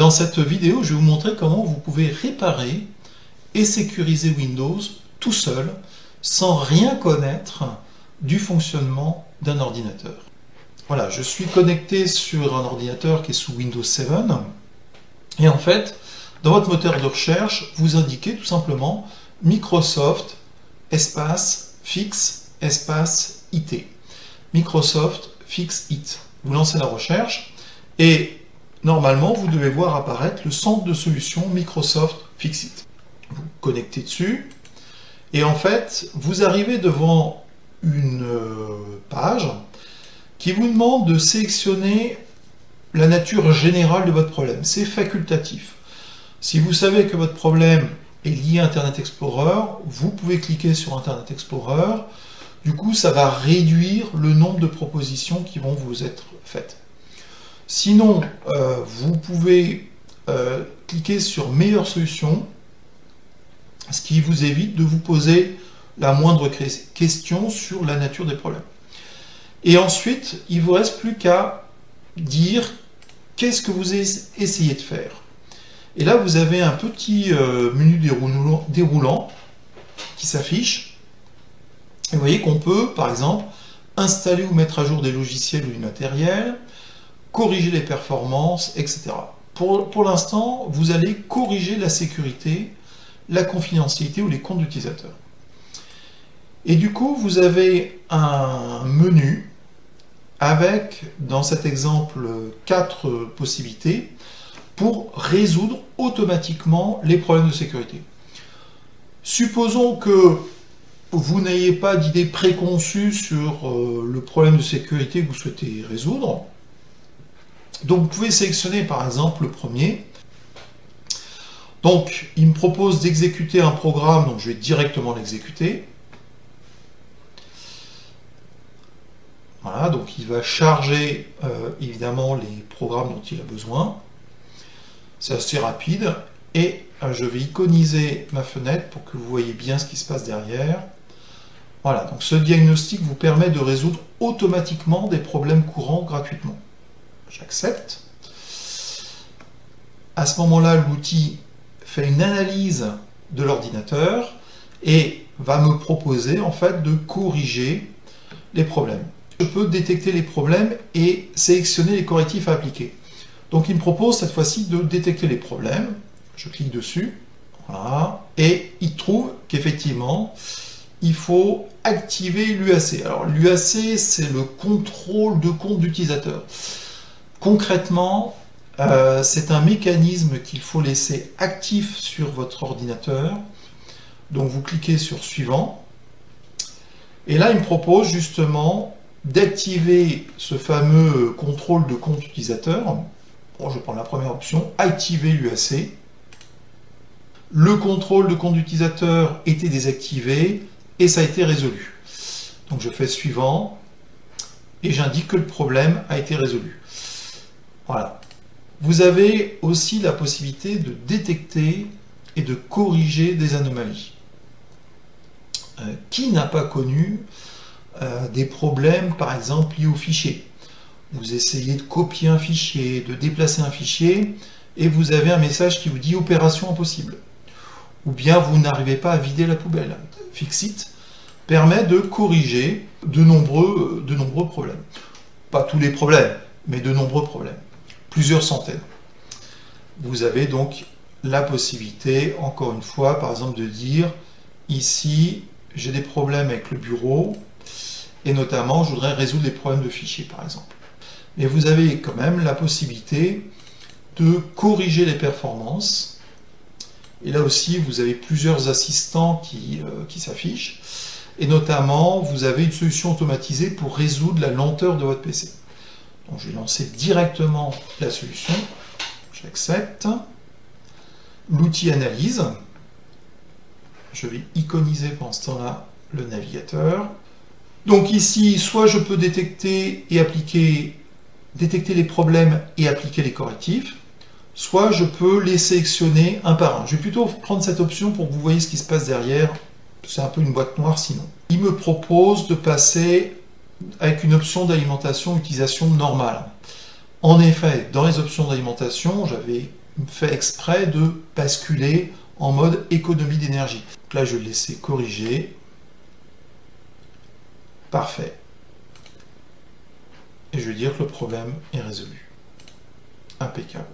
Dans cette vidéo, je vais vous montrer comment vous pouvez réparer et sécuriser Windows tout seul, sans rien connaître du fonctionnement d'un ordinateur. Voilà, je suis connecté sur un ordinateur qui est sous Windows 7, et en fait, dans votre moteur de recherche, vous indiquez tout simplement Microsoft espace fixe espace IT. Microsoft fixe IT. Vous lancez la recherche et normalement vous devez voir apparaître le centre de solution Microsoft fixe IT. Vous connectez dessus et en fait vous arrivez devant une page qui vous demande de sélectionner la nature générale de votre problème. C'est facultatif. Si vous savez que votre problème est lié à Internet Explorer, vous pouvez cliquer sur Internet Explorer. Du coup, ça va réduire le nombre de propositions qui vont vous être faites. Sinon, vous pouvez cliquer sur Meilleure solution, ce qui vous évite de vous poser la moindre question sur la nature des problèmes. Et ensuite, il ne vous reste plus qu'à dire qu'est-ce que vous essayez de faire. Et là, vous avez un petit menu déroulant qui s'affiche. Et vous voyez qu'on peut, par exemple, installer ou mettre à jour des logiciels ou du matériel, corriger les performances, etc. Pour l'instant, vous allez corriger la sécurité, la confidentialité ou les comptes d'utilisateurs. Et du coup, vous avez un menu avec, dans cet exemple, 4 possibilités pour résoudre automatiquement les problèmes de sécurité. Supposons que vous n'ayez pas d'idée préconçue sur le problème de sécurité que vous souhaitez résoudre. Donc vous pouvez sélectionner par exemple le premier. Donc il me propose d'exécuter un programme, donc je vais directement l'exécuter. Voilà, donc il va charger évidemment les programmes dont il a besoin. C'est assez rapide. Et je vais iconiser ma fenêtre pour que vous voyez bien ce qui se passe derrière. Voilà, donc ce diagnostic vous permet de résoudre automatiquement des problèmes courants gratuitement. J'accepte. À ce moment-là, l'outil fait une analyse de l'ordinateur et va me proposer en fait de corriger les problèmes. Je peux détecter les problèmes et sélectionner les correctifs à appliquer. Donc il me propose cette fois-ci de détecter les problèmes. Je clique dessus, voilà, et il trouve qu'effectivement, il faut activer l'UAC. Alors l'UAC, c'est le contrôle de compte d'utilisateur. Concrètement, c'est un mécanisme qu'il faut laisser actif sur votre ordinateur. Donc vous cliquez sur Suivant. Et là, il me propose justement d'activer ce fameux contrôle de compte utilisateur. Bon, je prends la première option, activer l'UAC. Le contrôle de compte d'utilisateur était désactivé et ça a été résolu. Donc je fais Suivant et j'indique que le problème a été résolu. Voilà. Vous avez aussi la possibilité de détecter et de corriger des anomalies. Qui n'a pas connu des problèmes, par exemple, liés au fichier? Vous essayez de copier un fichier, de déplacer un fichier, et vous avez un message qui vous dit « Opération impossible ». Ou bien vous n'arrivez pas à vider la poubelle. Fixit permet de corriger de nombreux problèmes. Pas tous les problèmes, mais de nombreux problèmes. Plusieurs centaines. Vous avez donc la possibilité, encore une fois, par exemple, de dire ici, j'ai des problèmes avec le bureau, et notamment, je voudrais résoudre les problèmes de fichiers, par exemple. Mais vous avez quand même la possibilité de corriger les performances. Et là aussi, vous avez plusieurs assistants qui s'affichent. Et notamment, vous avez une solution automatisée pour résoudre la lenteur de votre PC. Donc, je vais lancer directement la solution. J'accepte. L'outil analyse. Je vais iconiser pendant ce temps-là le navigateur. Donc ici, soit je peux détecter les problèmes et appliquer les correctifs, soit je peux les sélectionner un par un. Je vais plutôt prendre cette option pour que vous voyez ce qui se passe derrière. C'est un peu une boîte noire sinon. Il me propose de passer avec une option d'alimentation utilisation normale. En effet, dans les options d'alimentation, j'avais fait exprès de basculer en mode économie d'énergie. Donc là, je vais le laisser corriger. Parfait. Et je vais dire que le problème est résolu. Impeccable.